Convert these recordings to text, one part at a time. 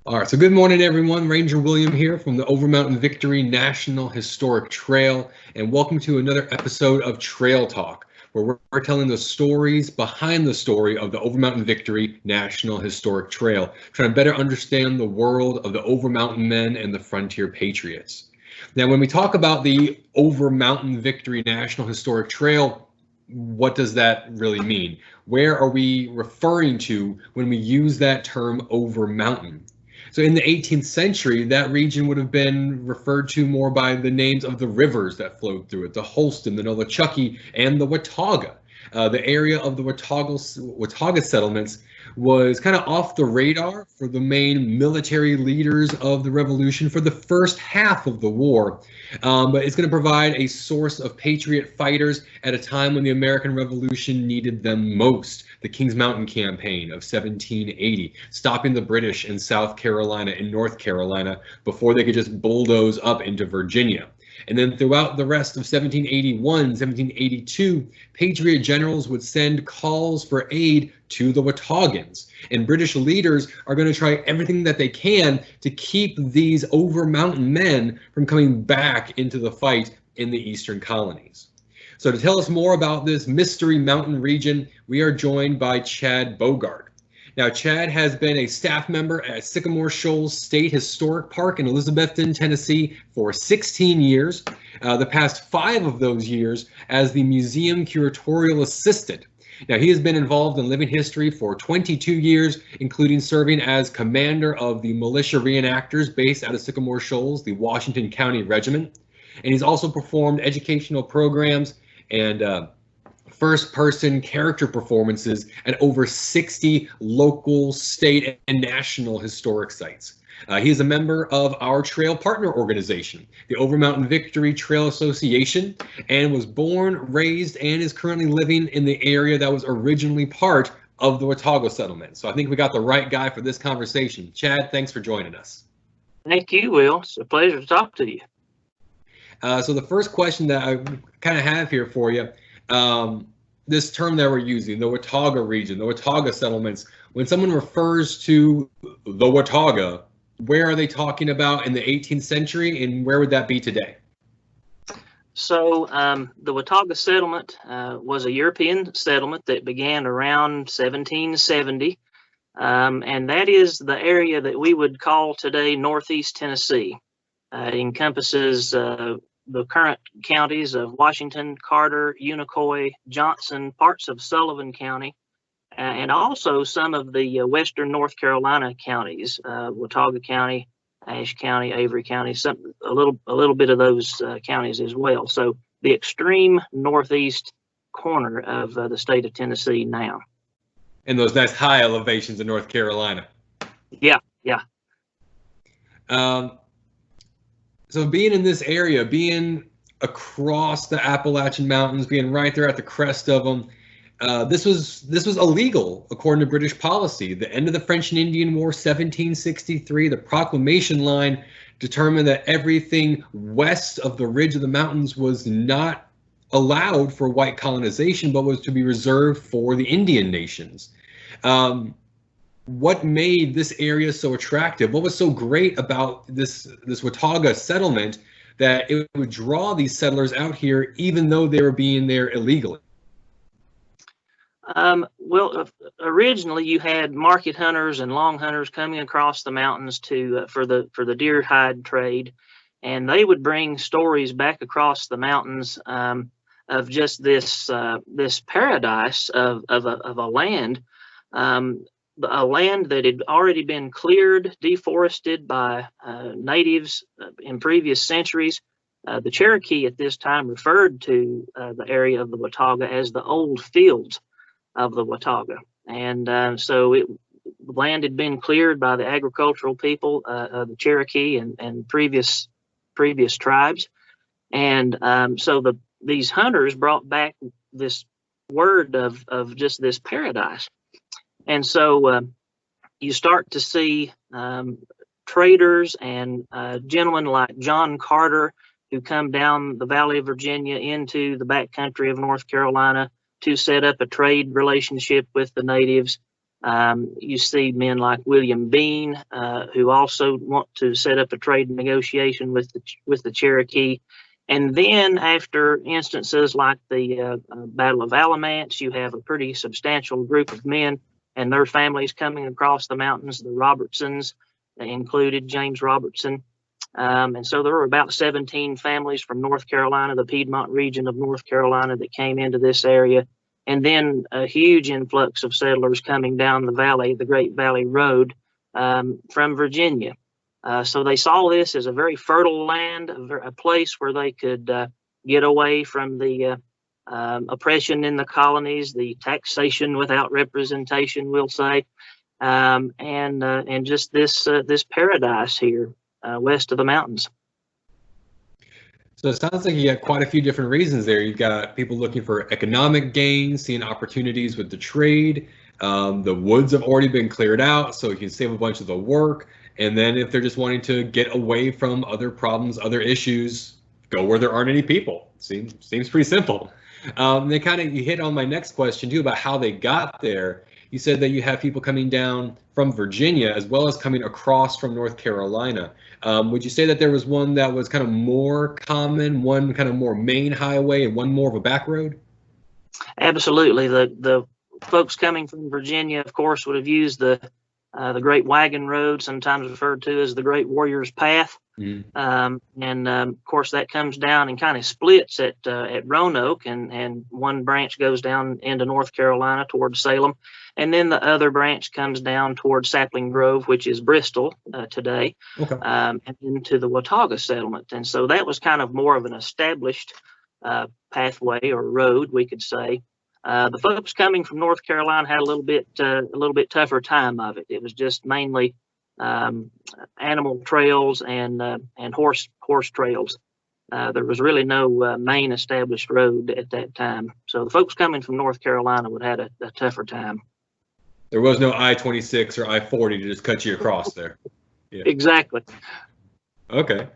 All right, so good morning, everyone. Ranger William here from the Overmountain Victory National Historic Trail, and welcome to another episode of Trail Talk, where we're telling the stories behind the story of the Overmountain Victory National Historic Trail, trying to better understand the world of the Overmountain men and the frontier patriots. Now, when we talk about the Overmountain Victory National Historic Trail, what does that really mean? Where are we referring to when we use that term over mountain? So in the 18th century, that region would have been referred to more by the names of the rivers that flowed through it, the Holston, the Nolichucky, and the Watauga. The area of the Watauga settlements was kind of off the radar for the main military leaders of the revolution for the first half of the war. But it's going to provide a source of patriot fighters at a time when the American Revolution needed them most. The Kings Mountain Campaign of 1780, stopping the British in South Carolina and North Carolina before they could just bulldoze up into Virginia. And then throughout the rest of 1781, 1782, Patriot generals would send calls for aid to the Wataugans. And British leaders are going to try everything that they can to keep these over-mountain men from coming back into the fight in the eastern colonies. So to tell us more about this mystery mountain region, we are joined by Chad Bogart. Now, Chad has been a staff member at Sycamore Shoals State Historic Park in Elizabethton, Tennessee for 16 years. The past 5 of those years as the Museum Curatorial Assistant. Now, he has been involved in living history for 22 years, including serving as commander of the Militia reenactors based out of Sycamore Shoals, the Washington County Regiment. And he's also performed educational programs and first-person character performances at over 60 local, state, and national historic sites. He is a member of our trail partner organization, the Overmountain Victory Trail Association, and was born, raised, and is currently living in the area that was originally part of the Watauga Settlements. So I think we got the right guy for this conversation. Chad, thanks for joining us. Thank you, Will. It's a pleasure to talk to you. So the first question that I kind of have here for you, this term that we're using, the Watauga region, the Watauga settlements, when someone refers to the Watauga, where are they talking about in the 18th century and where would that be today? So the Watauga settlement was a European settlement that began around 1770. And that is the area that we would call today Northeast Tennessee. It encompasses the current counties of Washington, Carter, Unicoi, Johnson, parts of Sullivan County, and also some of the western North Carolina counties, Watauga County, Ashe County, Avery County, a little bit of those counties as well. So the extreme northeast corner of the state of Tennessee now. And those nice high elevations in North Carolina. Yeah, yeah. So being in this area, being across the Appalachian Mountains, being right there at the crest of them, this was illegal according to British policy. The end of the French and Indian War, 1763, the Proclamation Line determined that everything west of the ridge of the mountains was not allowed for white colonization, but was to be reserved for the Indian nations. What made this area so attractive? What was so great about this Watauga settlement that it would draw these settlers out here, even though they were being there illegally? Well, originally you had market hunters and long hunters coming across the mountains to for the deer hide trade, and they would bring stories back across the mountains of just this paradise of a land. A land that had already been cleared, deforested by natives in previous centuries. The Cherokee at this time referred to the area of the Watauga as the old fields of the Watauga. And so the land had been cleared by the agricultural people, the Cherokee and previous tribes. And so these hunters brought back this word of just this paradise. And so you start to see traders and gentlemen like John Carter who come down the Valley of Virginia into the backcountry of North Carolina to set up a trade relationship with the natives. You see men like William Bean, who also want to set up a trade negotiation with the Cherokee. And then after instances like the Battle of Alamance, you have a pretty substantial group of men and their families coming across the mountains. The Robertsons included James Robertson. And so there were about 17 families from North Carolina, the Piedmont region of North Carolina, that came into this area. And then a huge influx of settlers coming down the valley, the Great Valley Road, from Virginia. So they saw this as a very fertile land, a place where they could get away from the oppression in the colonies, the taxation without representation, we'll say, and just this paradise here west of the mountains. So it sounds like you got quite a few different reasons there. You've got people looking for economic gains, seeing opportunities with the trade. The woods have already been cleared out, so you can save a bunch of the work. And then if they're just wanting to get away from other problems, other issues, go where there aren't any people. Seems pretty simple. You hit on my next question too about how they got there. You said that you have people coming down from Virginia as well as coming across from North Carolina. Would you say that there was one that was kind of more common, one kind of more main highway, and one more of a back road? Absolutely. The folks coming from Virginia, of course, would have used the Great Wagon Road, sometimes referred to as the Great Warrior's Path. Of course, that comes down and kind of splits at Roanoke, and one branch goes down into North Carolina towards Salem, and then the other branch comes down towards Sapling Grove, which is Bristol today, okay. And into the Watauga Settlement. And so that was kind of more of an established pathway or road, we could say. The folks coming from North Carolina had a little bit tougher time of it. It was just mainly animal trails and horse trails. There was really no main established road at that time. So the folks coming from North Carolina would have had a tougher time. There was no I-26 or I-40 to just cut you across there. Yeah. Exactly. Okay.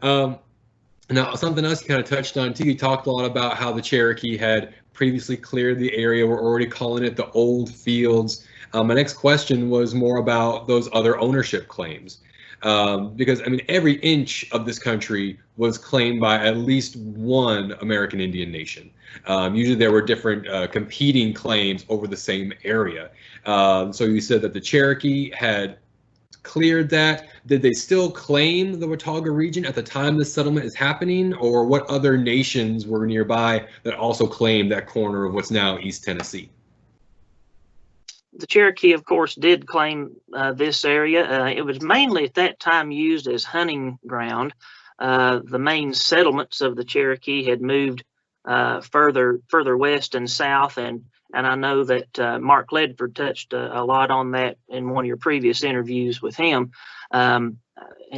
Now, something else you kind of touched on too, you talked a lot about how the Cherokee had previously cleared the area. We're already calling it the Old Fields. My next question was more about those other ownership claims. Because, I mean, every inch of this country was claimed by at least one American Indian nation. Usually there were different competing claims over the same area. So you said that the Cherokee had cleared that. Did they still claim the Watauga region at the time this settlement is happening, or what other nations were nearby that also claimed that corner of what's now East Tennessee? The Cherokee, of course, did claim this area. It was mainly at that time used as hunting ground. The main settlements of the Cherokee had moved further west and south, and I know that Mark Ledford touched a lot on that in one of your previous interviews with him. And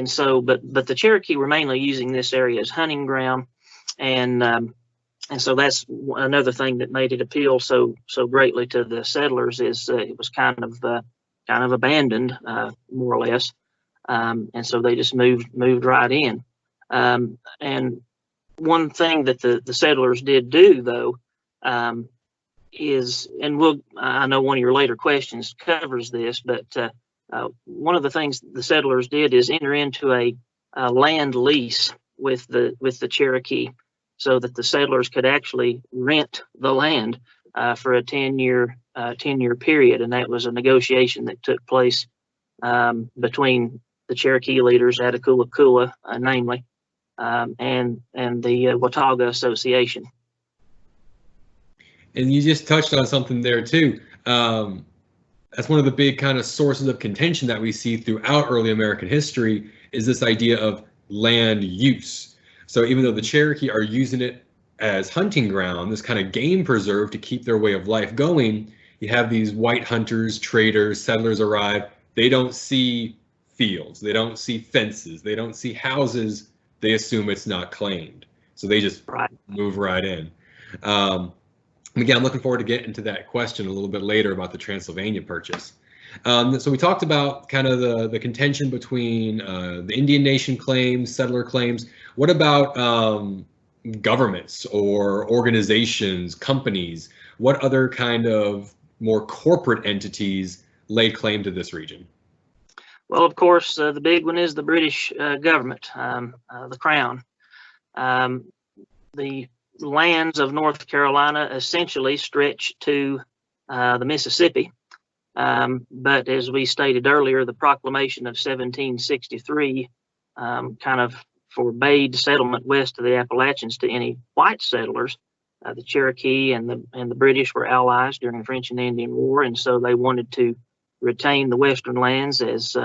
so, but the Cherokee were mainly using this area as hunting ground, and so that's another thing that made it appeal so greatly to the settlers, is it was kind of abandoned, more or less, and so they just moved right in. And one thing that the settlers did do, though, is, and I know one of your later questions covers this, but one of the things the settlers did is enter into a land lease with the Cherokee, so that the settlers could actually rent the land for a 10-year period, and that was a negotiation that took place between the Cherokee leaders, Attakulla, namely, and the Watauga Association. And you just touched on something there too. That's one of the big kind of sources of contention that we see throughout early American history, is this idea of land use. So even though the Cherokee are using it as hunting ground, this kind of game preserve to keep their way of life going, you have these white hunters, traders, settlers arrive. They don't see fields, they don't see fences, they don't see houses. They assume it's not claimed. So they just move right in. Again, I'm looking forward to getting into that question a little bit later about the Transylvania Purchase. So we talked about kind of the contention between the Indian Nation claims, settler claims. What about governments or organizations, companies? What other kind of more corporate entities laid claim to this region? Well, of course, the big one is the British government, the Crown. The lands of North Carolina essentially stretch to the Mississippi. But as we stated earlier, the Proclamation of 1763 kind of forbade settlement west of the Appalachians to any white settlers. The Cherokee and the British were allies during the French and Indian War, and so they wanted to retain the western lands as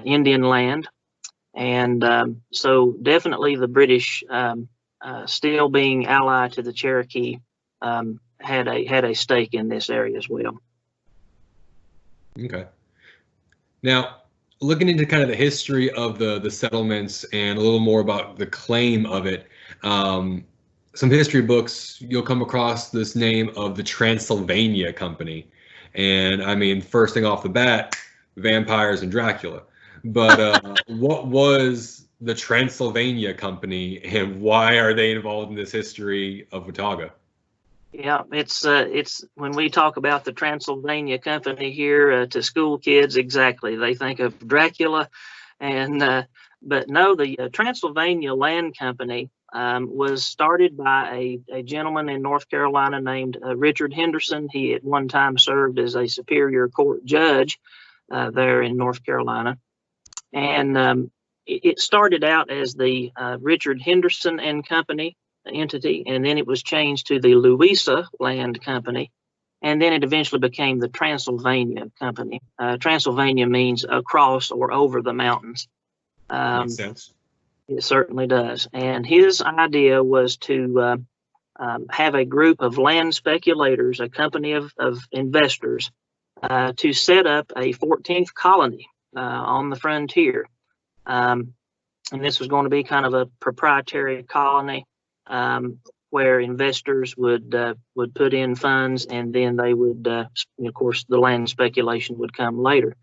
Indian land. And so definitely the British, still being allied to the Cherokee, had a stake in this area as well. Okay. Now, looking into kind of the history of the settlements and a little more about the claim of it, some history books, you'll come across this name of the Transylvania Company. And I mean, first thing off the bat, vampires and Dracula. But what was the Transylvania Company, and why are they involved in this history of Watauga? Yeah, it's when we talk about the Transylvania Company here to school kids, exactly, they think of Dracula, and but no, the Transylvania Land Company was started by a gentleman in North Carolina named Richard Henderson. He at one time served as a Superior Court judge there in North Carolina, and it started out as the Richard Henderson and Company entity, and then it was changed to the Louisa Land Company, and then it eventually became the Transylvania Company. Transylvania means across or over the mountains. Makes sense. It certainly does. And his idea was to have a group of land speculators, a company of investors, to set up a 14th colony on the frontier. And this was going to be kind of a proprietary colony where investors would put in funds, and then they would, of course, the land speculation would come later.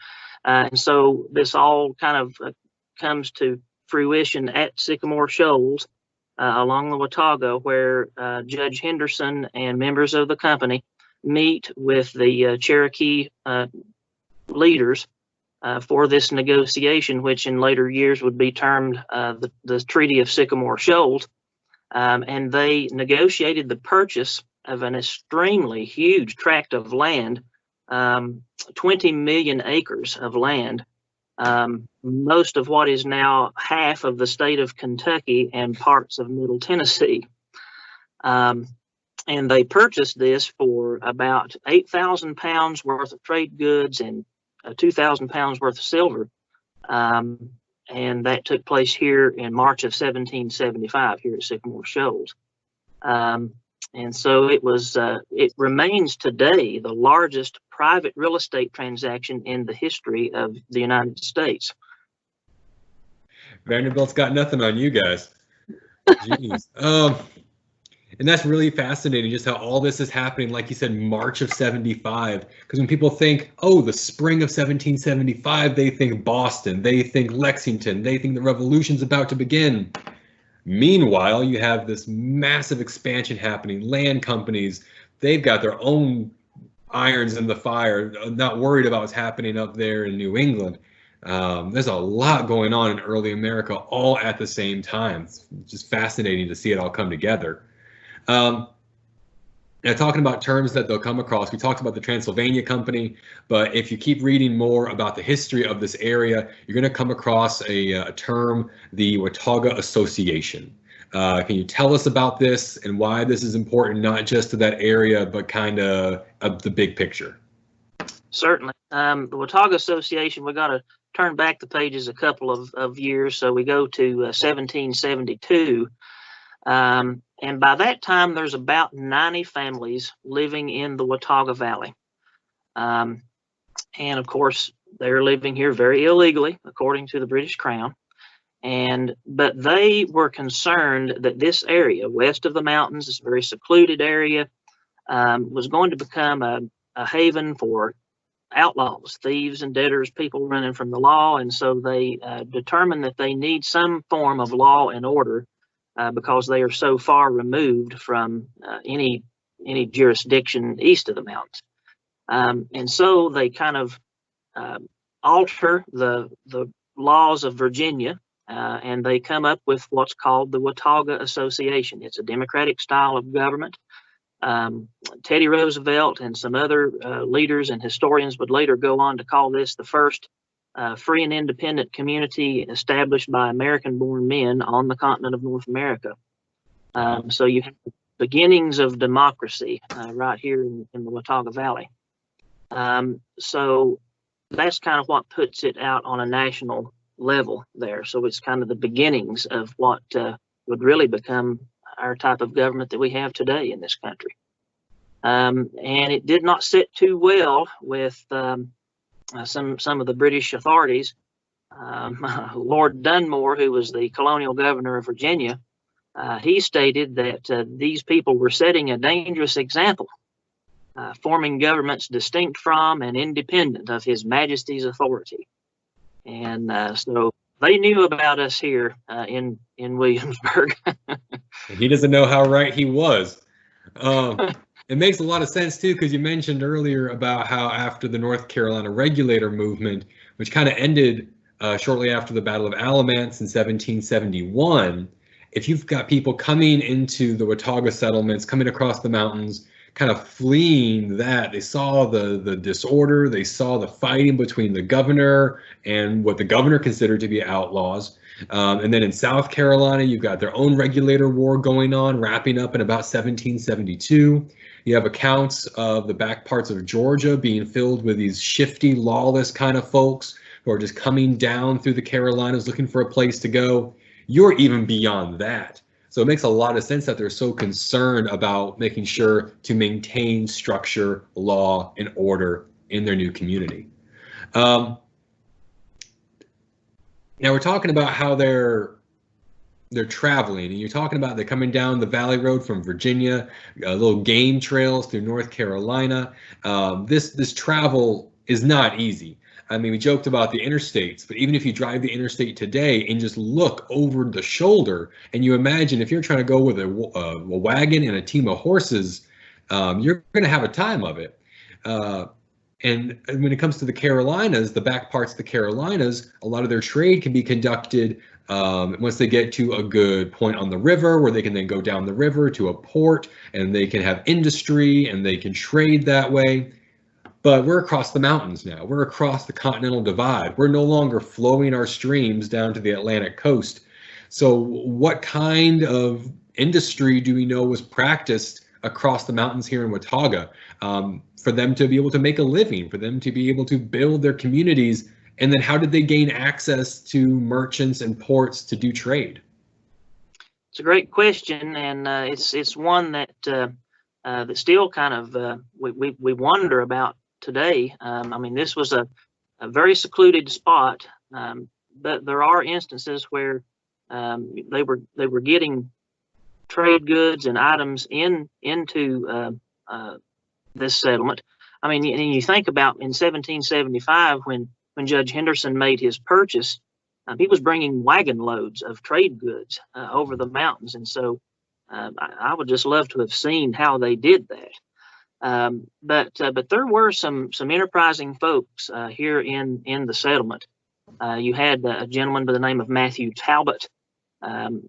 And so this all kind of comes to fruition at Sycamore Shoals along the Watauga, where Judge Henderson and members of the company meet with the Cherokee leaders for this negotiation, which in later years would be termed the Treaty of Sycamore Shoals. And they negotiated the purchase of an extremely huge tract of land, 20 million acres of land, most of what is now half of the state of Kentucky and parts of Middle Tennessee. And they purchased this for about 8,000 pounds worth of trade goods and 2,000 pounds worth of silver. And that took place here in March of 1775 here at Sycamore Shoals. And so it remains today the largest private real estate transaction in the history of the United States. Vanderbilt's got nothing on you guys. Jeez. And that's really fascinating, just how all this is happening, like you said, March of 75. Because when people think, oh, the spring of 1775, they think Boston, they think Lexington, they think the revolution's about to begin. Meanwhile, you have this massive expansion happening. Land companies, they've got their own irons in the fire, not worried about what's happening up there in New England. There's a lot going on in early America all at the same time. It's just fascinating to see it all come together. Now, talking about terms that they'll come across, we talked about the Transylvania Company, but if you keep reading more about the history of this area, you're going to come across a term, the Watauga Association. Can you tell us about this and why this is important, not just to that area, but kind of the big picture? Certainly. The Watauga Association, we got to turn back the pages a couple of years, so we go to 1772. And by that time, there's about 90 families living in the Watauga Valley. And of course, they're living here very illegally, according to the British Crown. But they were concerned that this area west of the mountains, this very secluded area, was going to become a haven for outlaws, thieves and debtors, people running from the law. And so they determined that they need some form of law and order because they are so far removed from any jurisdiction east of the mountains. And so they kind of alter the laws of Virginia, and they come up with what's called the Watauga Association. It's a democratic style of government. Teddy Roosevelt and some other leaders and historians would later go on to call this the first free and independent community established by American-born men on the continent of North America. So you have the beginnings of democracy right here in the Watauga Valley. So that's kind of what puts it out on a national level there. So it's kind of the beginnings of what would really become our type of government that we have today in this country. And it did not sit too well with some of the British authorities. Lord Dunmore, who was the colonial governor of Virginia, he stated that these people were setting a dangerous example, forming governments distinct from and independent of His Majesty's authority. And so they knew about us here in Williamsburg. He doesn't know how right he was. It makes a lot of sense too, because you mentioned earlier about how after the North Carolina Regulator Movement, which kind of ended shortly after the Battle of Alamance in 1771, if you've got people coming into the Watauga settlements, coming across the mountains, kind of fleeing that, they saw the disorder, they saw the fighting between the governor and what the governor considered to be outlaws. And then in South Carolina, you've got their own regulator war going on, wrapping up in about 1772. You have accounts of the back parts of Georgia being filled with these shifty, lawless kind of folks who are just coming down through the Carolinas looking for a place to go. You're even beyond that. So it makes a lot of sense that they're so concerned about making sure to maintain structure, law, and order in their new community. Now we're talking about how they're traveling, and you're talking about they're coming down the Valley Road from Virginia, little game trails through North Carolina. This travel is not easy. I mean, we joked about the interstates, but even if you drive the interstate today and just look over the shoulder, and you imagine if you're trying to go with a wagon and a team of horses, you're going to have a time of it. And when it comes to the Carolinas, the back parts of the Carolinas, a lot of their trade can be conducted once they get to a good point on the river, where they can then go down the river to a port, and they can have industry and they can trade that way. But we're across the mountains now. We're across the Continental Divide. We're no longer flowing our streams down to the Atlantic coast. So what kind of industry do we know was practiced across the mountains here in Watauga for them to be able to make a living, for them to be able to build their communities? And then how did they gain access to merchants and ports to do trade? It's a great question, and it's one that that still kind of we wonder about today. I mean, this was a very secluded spot, but there are instances where they were getting trade goods and items into this settlement. I mean, and you think about in 1775 when Judge Henderson made his purchase, he was bringing wagon loads of trade goods over the mountains, and so I would just love to have seen how they did that. But there were some enterprising folks here in the settlement. You had a gentleman by the name of Matthew Talbot.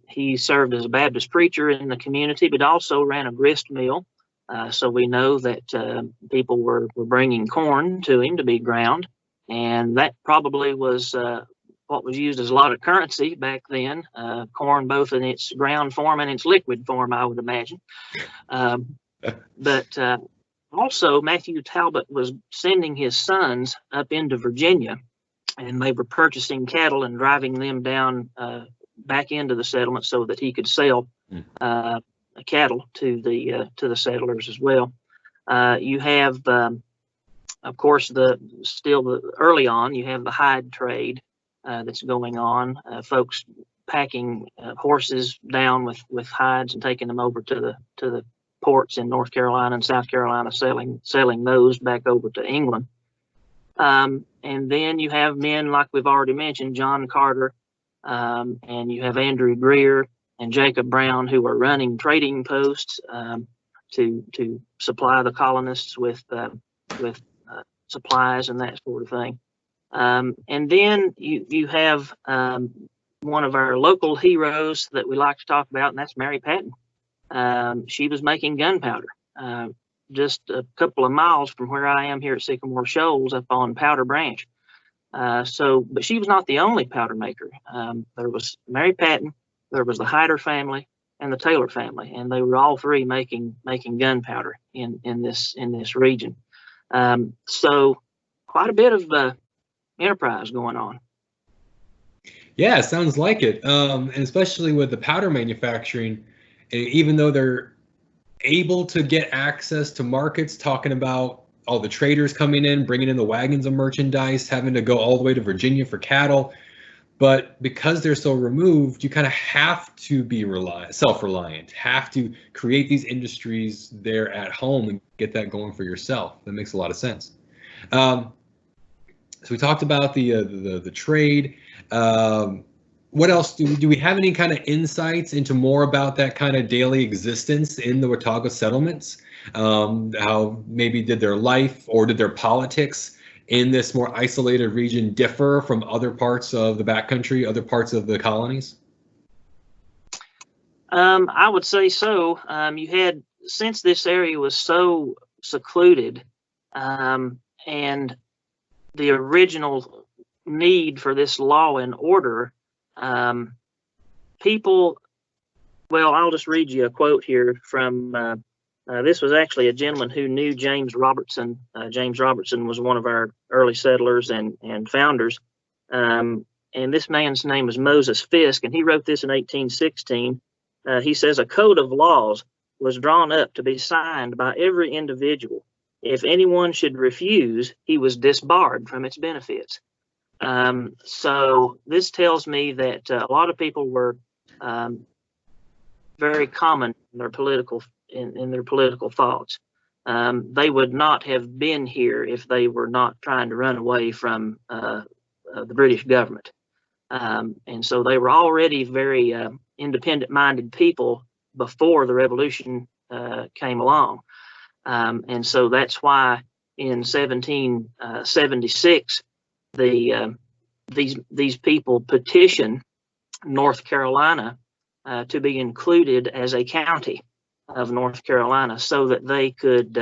He served as a Baptist preacher in the community, but also ran a grist mill. So we know that people were bringing corn to him to be ground, and that probably was what was used as a lot of currency back then. Corn, both in its ground form and its liquid form, I would imagine. But also, Matthew Talbot was sending his sons up into Virginia, and they were purchasing cattle and driving them down back into the settlement so that he could sell cattle to the settlers as well. You have, of course, early on, you have the hide trade that's going on. Folks packing horses down with hides and taking them over to the ports in North Carolina and South Carolina, selling those back over to England. And then you have men like we've already mentioned, John Carter, and you have Andrew Greer and Jacob Brown, who are running trading posts to supply the colonists with supplies and that sort of thing. And then you have one of our local heroes that we like to talk about, and that's Mary Patton. She was making gunpowder just a couple of miles from where I am here at Sycamore Shoals up on Powder Branch. But she was not the only powder maker. There was Mary Patton, there was the Hyder family, and the Taylor family, and they were all three making gunpowder in this region. So quite a bit of enterprise going on. Yeah, sounds like it. And especially with the powder manufacturing, even though they're able to get access to markets, talking about all the traders coming in, bringing in the wagons of merchandise, having to go all the way to Virginia for cattle. But because they're so removed, you kind of have to be self-reliant, have to create these industries there at home and get that going for yourself. That makes a lot of sense. So we talked about the trade. What else do we have any kind of insights into more about that kind of daily existence in the Watauga settlements? How maybe did their life or did their politics in this more isolated region differ from other parts of the backcountry, other parts of the colonies? I would say so. You had, since this area was so secluded, and the original need for this law and order, people, well, I'll just read you a quote here from, this was actually a gentleman who knew James Robertson. James Robertson was one of our early settlers and founders. And this man's name was Moses Fisk, and he wrote this in 1816. He says, "A code of laws was drawn up to be signed by every individual. If anyone should refuse, he was disbarred from its benefits." So this tells me that a lot of people were very common in their political thoughts. They would not have been here if they were not trying to run away from the British government. And so they were already very independent-minded people before the Revolution came along. And so that's why in 1776, these people petitioned North Carolina to be included as a county of North Carolina, so that they could,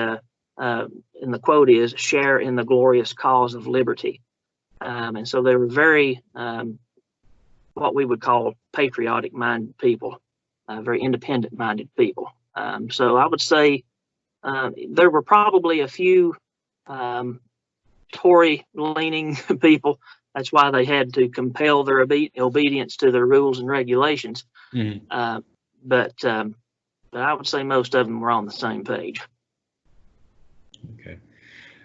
and the quote is, share in the glorious cause of liberty. And so they were very, what we would call patriotic-minded people, very independent-minded people. So I would say there were probably a few Tory-leaning people. That's why they had to compel their obedience to their rules and regulations. Mm-hmm. But I would say most of them were on the same page. Okay.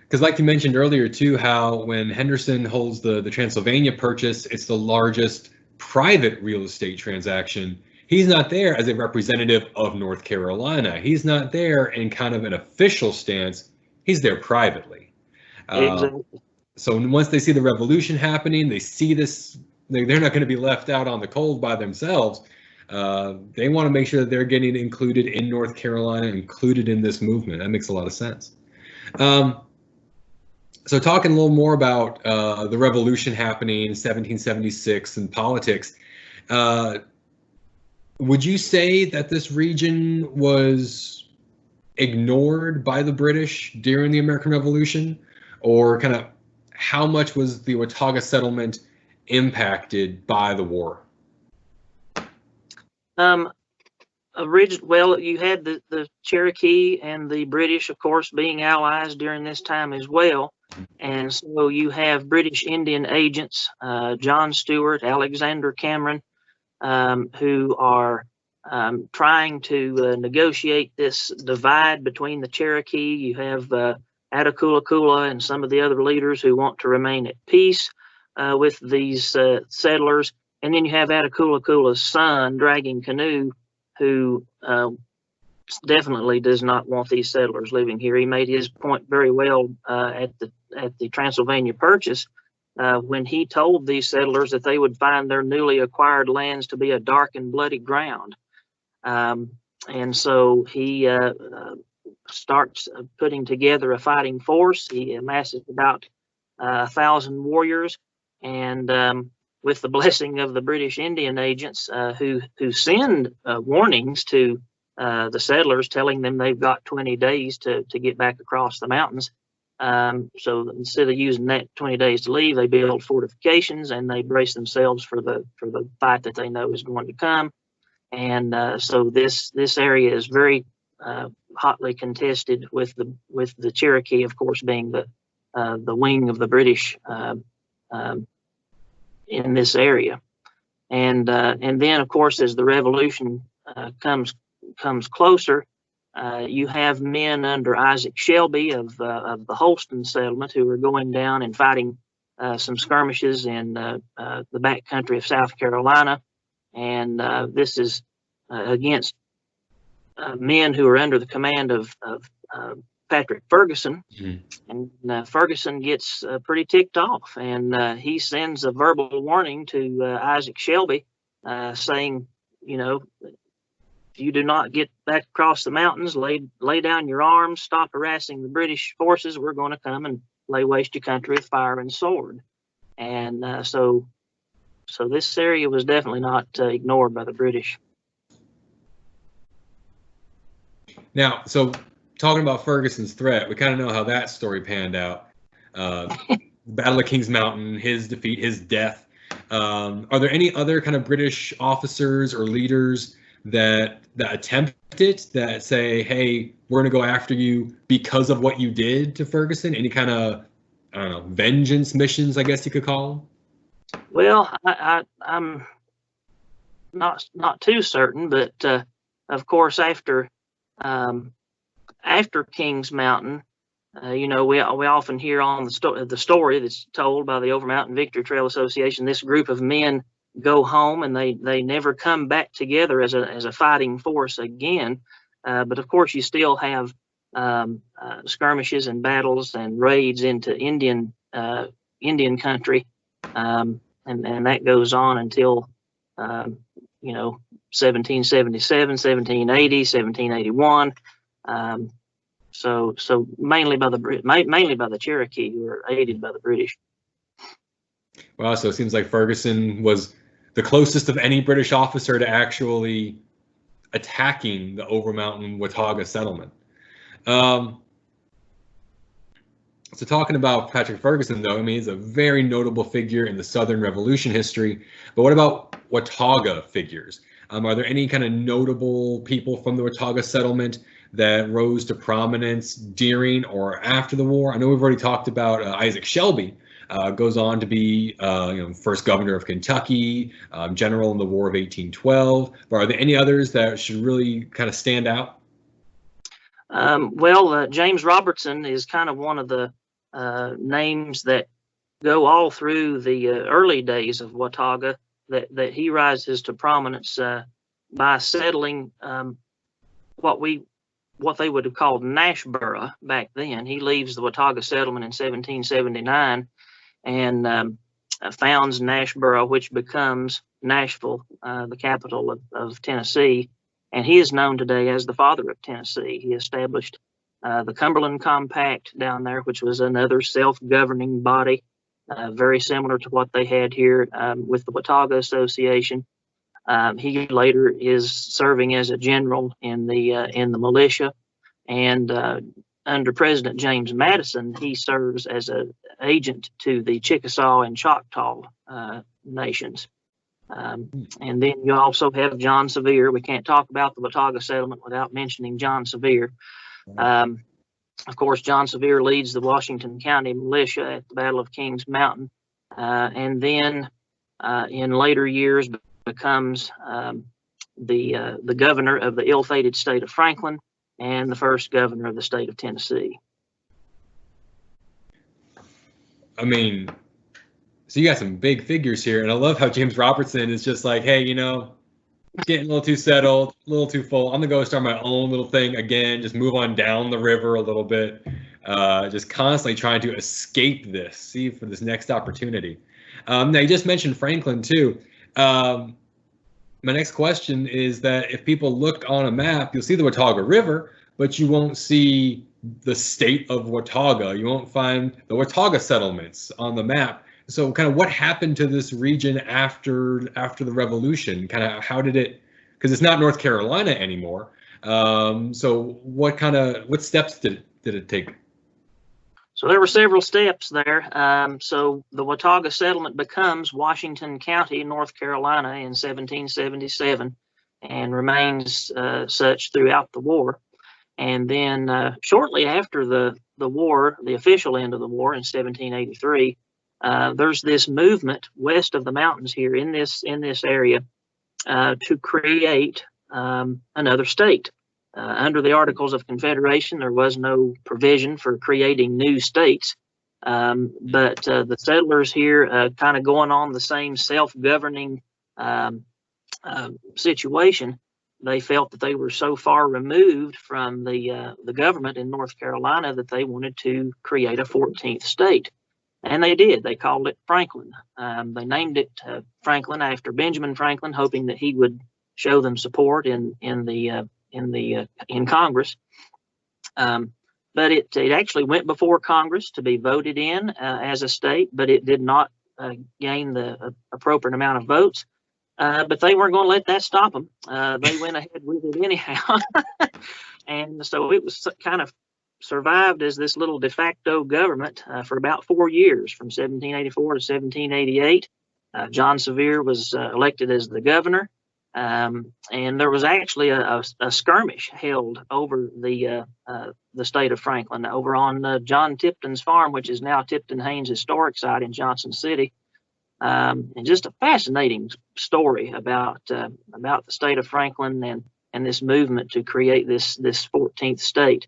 Because like you mentioned earlier, too, how when Henderson holds the Transylvania Purchase, it's the largest private real estate transaction. He's not there as a representative of North Carolina. He's not there in kind of an official stance. He's there privately. Exactly. So once they see the revolution happening, they see this, they're not going to be left out on the cold by themselves. They want to make sure that they're getting included in North Carolina, included in this movement. That makes a lot of sense. So talking a little more about the revolution happening in 1776 and politics, would you say that this region was ignored by the British during the American Revolution? Or kind of how much was the Watauga settlement impacted by the war? Well, you had the Cherokee and the British, of course, being allies during this time as well. And so you have British Indian agents, John Stewart, Alexander Cameron, who are trying to negotiate this divide between the Cherokee. You have Attakulla and some of the other leaders who want to remain at peace with these settlers. And then you have Attakulla's son, Dragging Canoe, who definitely does not want these settlers living here. He made his point very well at the Transylvania Purchase when he told these settlers that they would find their newly acquired lands to be a dark and bloody ground. And so he starts putting together a fighting force. He amasses about 1,000 warriors, and with the blessing of the British Indian agents who send warnings to the settlers, telling them they've got 20 days to get back across the mountains. So instead of using that 20 days to leave, they build fortifications and they brace themselves for the fight that they know is going to come. And so this area is very hotly contested, with the Cherokee, of course, being the wing of the British in this area. And then, of course, as the Revolution comes closer, you have men under Isaac Shelby of the Holston settlement who are going down and fighting some skirmishes in the back country of South Carolina. And this is against men who are under the command of Patrick Ferguson. Mm-hmm. And Ferguson gets pretty ticked off, and he sends a verbal warning to Isaac Shelby saying, you know, if you do not get back across the mountains, lay down your arms, stop harassing the British forces, we're going to come and lay waste your country with fire and sword. And so this area was definitely not ignored by the British. Now, so talking about Ferguson's threat, we kind of know how that story panned out. Battle of Kings Mountain, his defeat, his death. Are there any other kind of British officers or leaders that attempt it, that say, hey, we're going to go after you because of what you did to Ferguson? Any kind of, I don't know, vengeance missions, I guess you could call them? Well, I'm not too certain, but of course, after Kings Mountain, you know, we often hear on the story that's told by the Overmountain Victory Trail Association, this group of men go home and they never come back together as a fighting force again. But of course, you still have skirmishes and battles and raids into Indian country, and that goes on until you know, 1777, 1780, 1781. So mainly by the Cherokee, who are aided by the British. Wow, so it seems like Ferguson was the closest of any British officer to actually attacking the Overmountain Watauga settlement. So talking about Patrick Ferguson, though, I mean, he's a very notable figure in the Southern Revolution history. But what about Watauga figures? Are there any kind of notable people from the Watauga settlement that rose to prominence during or after the war? I know we've already talked about Isaac Shelby. Goes on to be first governor of Kentucky, general in the War of 1812. But are there any others that should really kind of stand out? Well, James Robertson is kind of one of the names that go all through the early days of Watauga, that he rises to prominence by settling what they would have called Nashboro back then. He leaves the Watauga settlement in 1779 and founds Nashboro, which becomes Nashville, the capital of Tennessee. And he is known today as the father of Tennessee. He established the Cumberland Compact down there, which was another self-governing body, very similar to what they had here with the Watauga Association. He later is serving as a general in the militia, and under President James Madison, he serves as an agent to the Chickasaw and Choctaw nations. And then you also have John Sevier. We can't talk about the Watauga settlement without mentioning John Sevier. Of course, John Sevier leads the Washington County Militia at the Battle of Kings Mountain, and then in later years becomes the governor of the ill-fated state of Franklin and the first governor of the state of Tennessee. I mean, so you got some big figures here, and I love how James Robertson is just like, hey, you know, getting a little too settled, a little too full. I'm gonna go start my own little thing again, just move on down the river a little bit, just constantly trying to escape this, see for this next opportunity. Now, you just mentioned Franklin too. My next question is that if people look on a map, you'll see the Watauga River, but you won't see the state of Watauga. You won't find the Watauga Settlements on the map. So kind of what happened to this region after the revolution? Kind of how did it, because it's not North Carolina anymore. So what steps did it take? So there were several steps there. So the Watauga settlement becomes Washington County, North Carolina in 1777 and remains such throughout the war. And then shortly after the war, the official end of the war in 1783, there's this movement west of the mountains here in this area to create another state. Under the Articles of Confederation, there was no provision for creating new states, but the settlers here kind of going on the same self-governing situation. They felt that they were so far removed from the government in North Carolina that they wanted to create a 14th state. And they did. They called it Franklin. They named it Franklin after Benjamin Franklin, hoping that he would show them support in Congress. But it actually went before Congress to be voted in as a state, but it did not gain the appropriate amount of votes. But they weren't going to let that stop them. They went ahead with it anyhow. And so it was kind of survived as this little de facto government for about 4 years, from 1784 to 1788. John Sevier was elected as the governor. And there was actually a skirmish held over the state of Franklin over on John Tipton's farm, which is now Tipton Haynes Historic Site in Johnson City. And just a fascinating story about the state of Franklin and this movement to create this 14th state.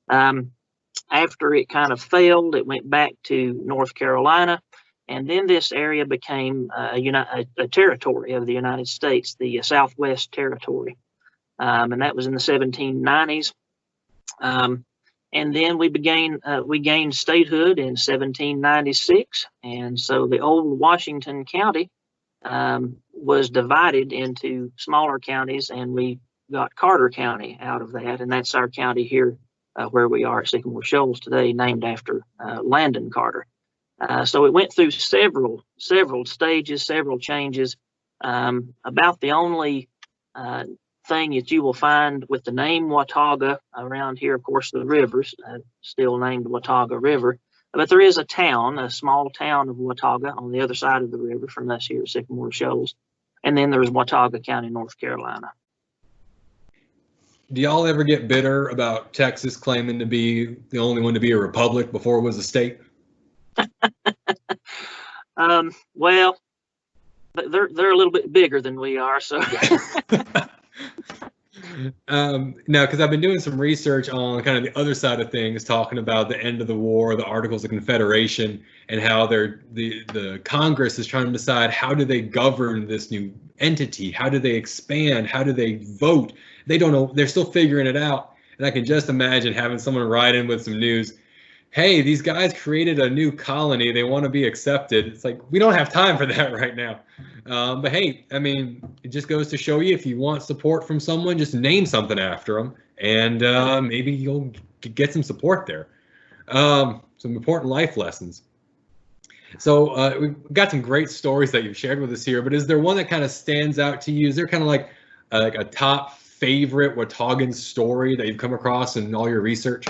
After it kind of failed, it went back to North Carolina, and then this area became a territory of the United States, the Southwest Territory, and that was in the 1790s. And then we gained statehood in 1796, and so the old Washington County was divided into smaller counties, and we got Carter County out of that, and that's our county here where we are at Sycamore Shoals today, named after Landon Carter. So it went through several stages, several changes. About the only thing that you will find with the name Watauga around here, of course, the rivers, still named Watauga River, but there is a small town of Watauga on the other side of the river from us here at Sycamore Shoals, and then there's Watauga County, North Carolina. Do y'all ever get bitter about Texas claiming to be the only one to be a republic before it was a state? Well, they're a little bit bigger than we are, so. Now, because I've been doing some research on kind of the other side of things, talking about the end of the war, the Articles of Confederation, and how the Congress is trying to decide how do they govern this new entity, how do they expand, how do they vote. They don't know. They're still figuring it out. And I can just imagine having someone write in with some news. Hey, these guys created a new colony. They want to be accepted. It's like, we don't have time for that right now. But hey, I mean, it just goes to show you, if you want support from someone, just name something after them, and maybe you'll get some support there. Some important life lessons. So we've got some great stories that you've shared with us here, but is there one that kind of stands out to you? Is there kind of like a top favorite Wataugan story that you've come across in all your research?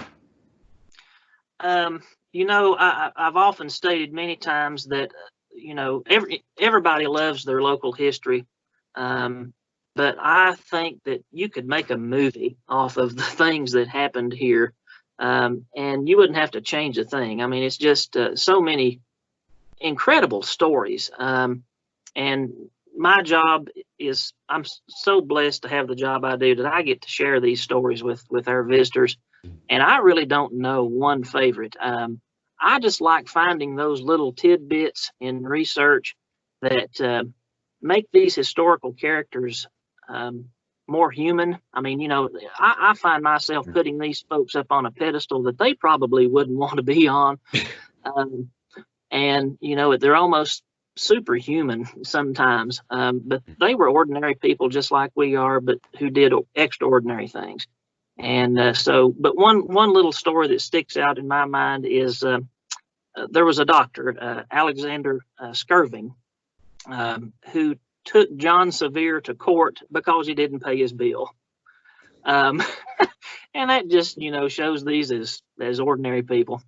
I've often stated many times that, everybody loves their local history. But I think that you could make a movie off of the things that happened here. And you wouldn't have to change a thing. I mean, it's just so many incredible stories. And my job is, I'm so blessed to have the job I do that I get to share these stories with our visitors. And I really don't know one favorite. I just like finding those little tidbits in research that make these historical characters more human. I mean, I find myself putting these folks up on a pedestal that they probably wouldn't want to be on. And, they're almost superhuman sometimes, but they were ordinary people just like we are, but who did extraordinary things. And but one little story that sticks out in my mind is there was a doctor, Alexander Skirving, who took John Sevier to court because he didn't pay his bill. And that just, shows these as ordinary people.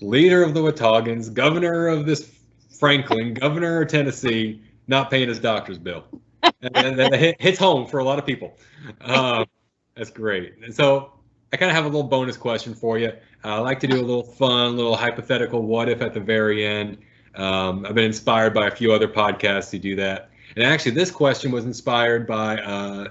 Leader of the Wataugans, governor of this Franklin, governor of Tennessee, not paying his doctor's bill. And that hits home for a lot of people. That's great. And so I kind of have a little bonus question for you. I like to do a little fun, little hypothetical what if at the very end. I've been inspired by a few other podcasts who do that. And actually, this question was inspired by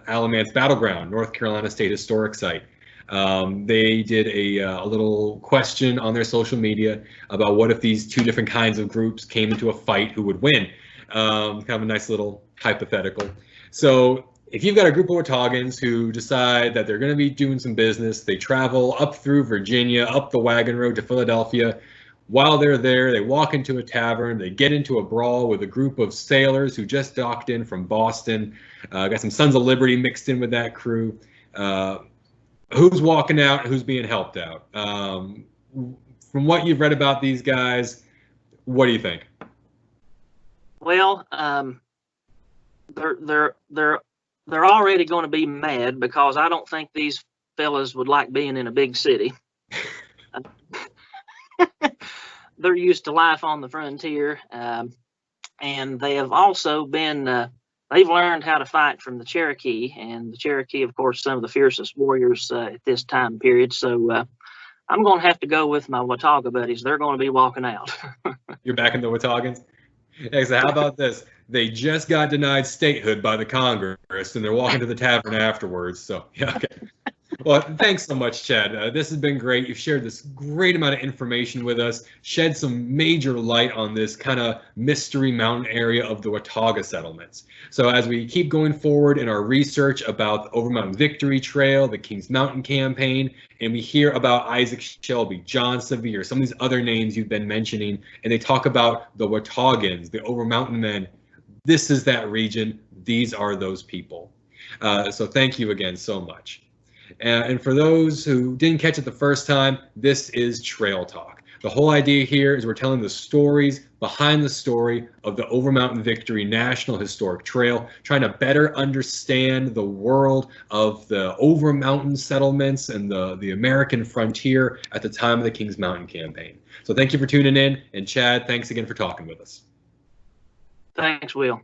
Alamance Battleground, North Carolina State Historic Site. They did a little question on their social media about what if these two different kinds of groups came into a fight, who would win? Kind of a nice little hypothetical. So if you've got a group of Wataugans who decide that they're going to be doing some business, they travel up through Virginia, up the wagon road to Philadelphia. While they're there, they walk into a tavern, they get into a brawl with a group of sailors who just docked in from Boston. Got some Sons of Liberty mixed in with that crew. Who's walking out and who's being helped out? From what you've read about these guys, what do you think? Well, they're already going to be mad because I don't think these fellas would like being in a big city. They're used to life on the frontier, and they have also been they've learned how to fight from the Cherokee, and the Cherokee, of course, some of the fiercest warriors at this time period. So I'm going to have to go with my Watauga buddies. They're going to be walking out. You're back in the Wataugans? Yeah, so how about this? They just got denied statehood by the Congress, and they're walking to the tavern afterwards. So, yeah, okay. Well, thanks so much, Chad. This has been great. You've shared this great amount of information with us, shed some major light on this kind of mystery mountain area of the Watauga Settlements. So as we keep going forward in our research about the Overmountain Victory Trail, the Kings Mountain Campaign, and we hear about Isaac Shelby, John Sevier, some of these other names you've been mentioning, and they talk about the Wataugans, the Overmountain men. This is that region. These are those people. So thank you again so much. And for those who didn't catch it the first time, this is Trail Talk. The whole idea here is we're telling the stories behind the story of the Overmountain Victory National Historic Trail, trying to better understand the world of the Overmountain settlements and the American frontier at the time of the Kings Mountain Campaign. So thank you for tuning in. And Chad, thanks again for talking with us. Thanks, Will.